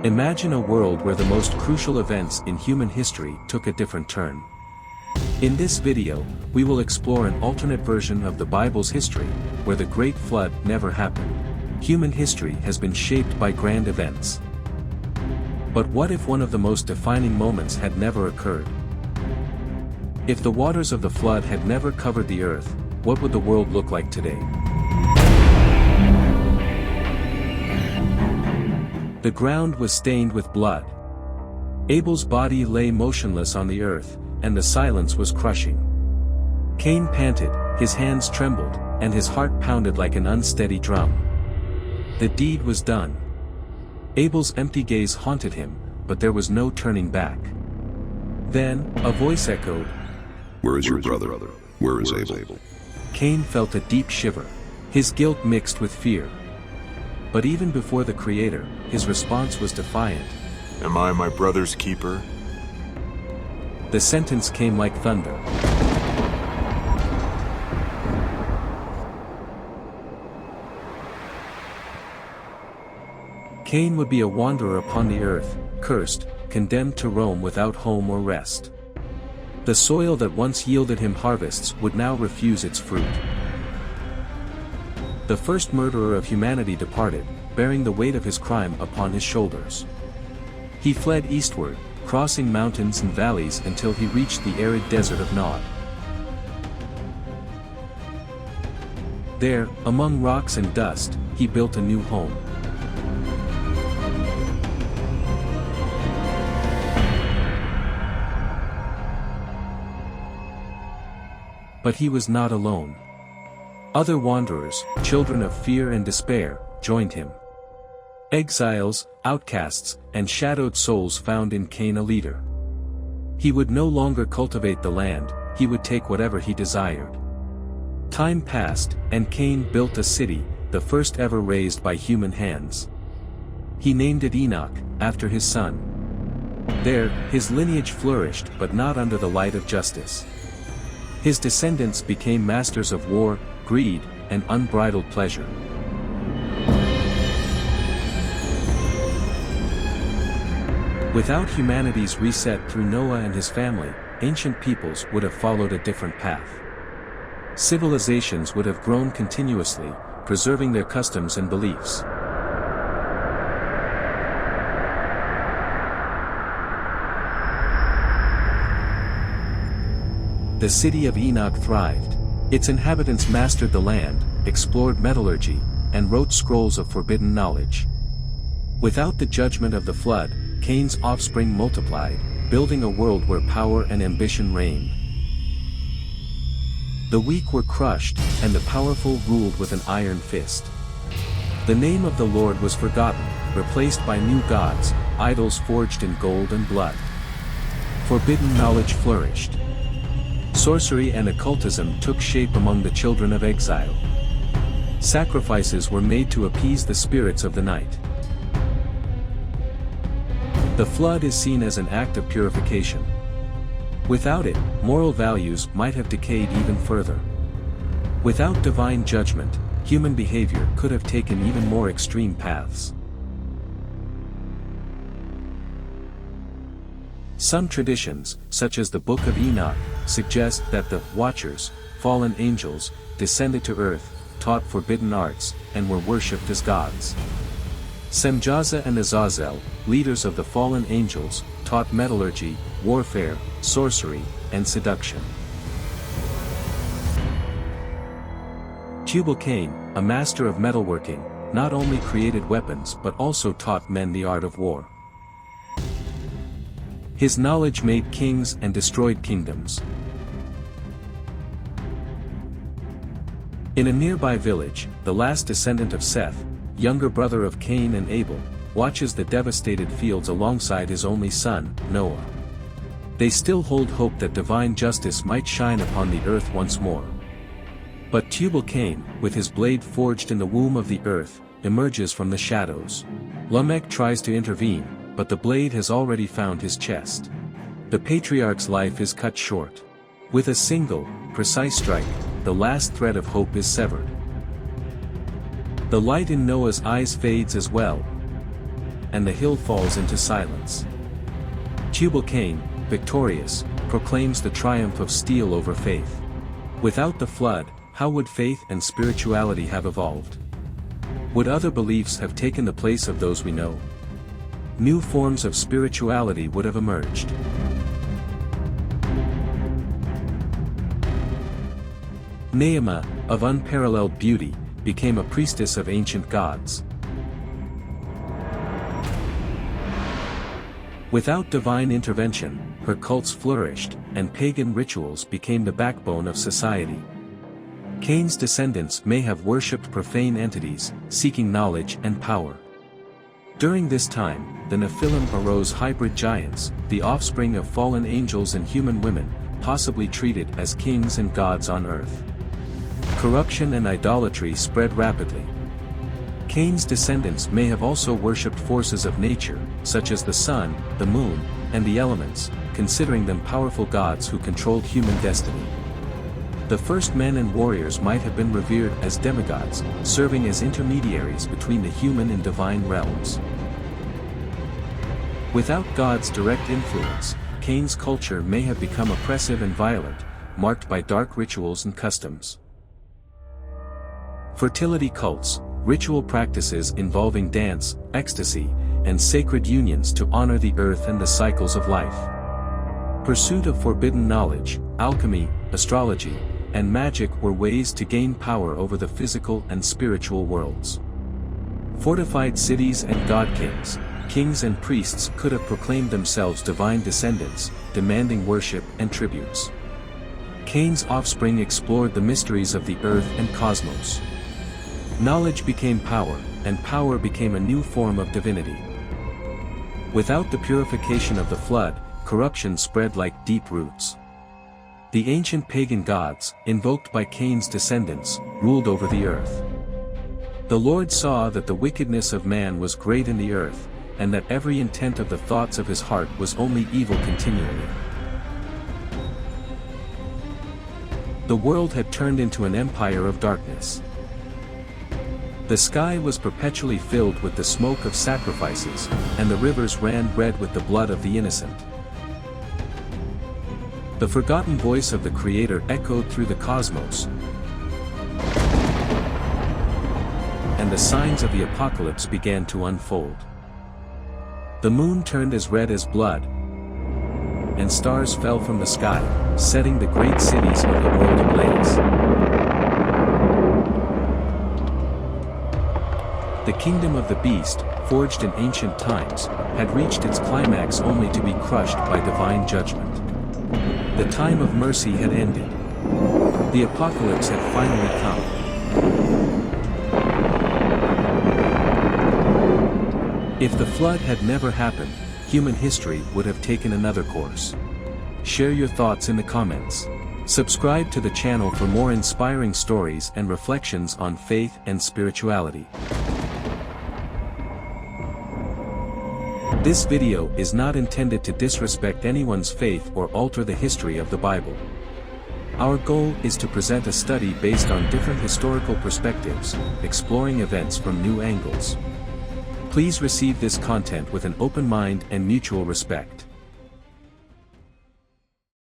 Imagine a world where the most crucial events in human history took a different turn. In this video, we will explore an alternate version of the Bible's history, where the Great Flood never happened. Human history has been shaped by grand events. But what if one of the most defining moments had never occurred? If the waters of the flood had never covered the earth, what would the world look like today? The ground was stained with blood. Abel's body lay motionless on the earth, and the silence was crushing. Cain panted, his hands trembled, and his heart pounded like an unsteady drum. The deed was done. Abel's empty gaze haunted him, but there was no turning back. Then, a voice echoed, "Where is your brother? Where is Abel?" Cain felt a deep shiver. His guilt mixed with fear. But even before the Creator, his response was defiant. "Am I my brother's keeper?" The sentence came like thunder. Cain would be a wanderer upon the earth, cursed, condemned to roam without home or rest. The soil that once yielded him harvests would now refuse its fruit. The first murderer of humanity departed, bearing the weight of his crime upon his shoulders. He fled eastward, crossing mountains and valleys until he reached the arid desert of Nod. There, among rocks and dust, he built a new home. But he was not alone. Other wanderers, children of fear and despair, joined him. Exiles, outcasts, and shadowed souls found in Cain a leader. He would no longer cultivate the land, he would take whatever he desired. Time passed, and Cain built a city, the first ever raised by human hands. He named it Enoch, after his son. There, his lineage flourished but not under the light of justice. His descendants became masters of war, greed, and unbridled pleasure. Without humanity's reset through Noah and his family, ancient peoples would have followed a different path. Civilizations would have grown continuously, preserving their customs and beliefs. The city of Enoch thrived. Its inhabitants mastered the land, explored metallurgy, and wrote scrolls of forbidden knowledge. Without the judgment of the flood, Cain's offspring multiplied, building a world where power and ambition reigned. The weak were crushed, and the powerful ruled with an iron fist. The name of the Lord was forgotten, replaced by new gods, idols forged in gold and blood. Forbidden knowledge flourished. Sorcery and occultism took shape among the children of exile. Sacrifices were made to appease the spirits of the night. The flood is seen as an act of purification. Without it, moral values might have decayed even further. Without divine judgment, human behavior could have taken even more extreme paths. Some traditions, such as the Book of Enoch, suggest that the Watchers, fallen angels, descended to earth, taught forbidden arts, and were worshipped as gods. Semjaza and Azazel, leaders of the fallen angels, taught metallurgy, warfare, sorcery, and seduction. Tubal-Cain, a master of metalworking, not only created weapons but also taught men the art of war. His knowledge made kings and destroyed kingdoms. In a nearby village, the last descendant of Seth, younger brother of Cain and Abel, watches the devastated fields alongside his only son, Noah. They still hold hope that divine justice might shine upon the earth once more. But Tubal-Cain, with his blade forged in the womb of the earth, emerges from the shadows. Lamech tries to intervene, but the blade has already found his chest. The patriarch's life is cut short. With a single, precise strike, the last thread of hope is severed. The light in Noah's eyes fades as well. and the hill falls into silence. Tubal-Cain, victorious, proclaims the triumph of steel over faith. Without the flood, how would faith and spirituality have evolved? Would other beliefs have taken the place of those we know? New forms of spirituality would have emerged. Naamah, of unparalleled beauty, became a priestess of ancient gods. Without divine intervention, her cults flourished, and pagan rituals became the backbone of society. Cain's descendants may have worshipped profane entities, seeking knowledge and power. During this time, the Nephilim arose hybrid giants, the offspring of fallen angels and human women, possibly treated as kings and gods on earth. Corruption and idolatry spread rapidly. Cain's descendants may have also worshipped forces of nature, such as the sun, the moon, and the elements, considering them powerful gods who controlled human destiny. The first men and warriors might have been revered as demigods, serving as intermediaries between the human and divine realms. Without God's direct influence, Cain's culture may have become oppressive and violent, marked by dark rituals and customs. Fertility cults, ritual practices involving dance, ecstasy, and sacred unions to honor the earth and the cycles of life. Pursuit of forbidden knowledge, alchemy, astrology, and magic were ways to gain power over the physical and spiritual worlds. Fortified cities and god-kings, kings and priests could have proclaimed themselves divine descendants, demanding worship and tributes. Cain's offspring explored the mysteries of the earth and cosmos. Knowledge became power, and power became a new form of divinity. Without the purification of the flood, corruption spread like deep roots. The ancient pagan gods, invoked by Cain's descendants, ruled over the earth. The Lord saw that the wickedness of man was great in the earth, and that every intent of the thoughts of his heart was only evil continually. The world had turned into an empire of darkness. The sky was perpetually filled with the smoke of sacrifices, and the rivers ran red with the blood of the innocent. The forgotten voice of the Creator echoed through the cosmos, and the signs of the apocalypse began to unfold. The moon turned as red as blood, and stars fell from the sky, setting the great cities of the world ablaze. The kingdom of the beast, forged in ancient times, had reached its climax only to be crushed by divine judgment. The time of mercy had ended. The apocalypse had finally come. If the flood had never happened, human history would have taken another course. Share your thoughts in the comments. Subscribe to the channel for more inspiring stories and reflections on faith and spirituality. This video is not intended to disrespect anyone's faith or alter the history of the Bible. Our goal is to present a study based on different historical perspectives, exploring events from new angles. Please receive this content with an open mind and mutual respect.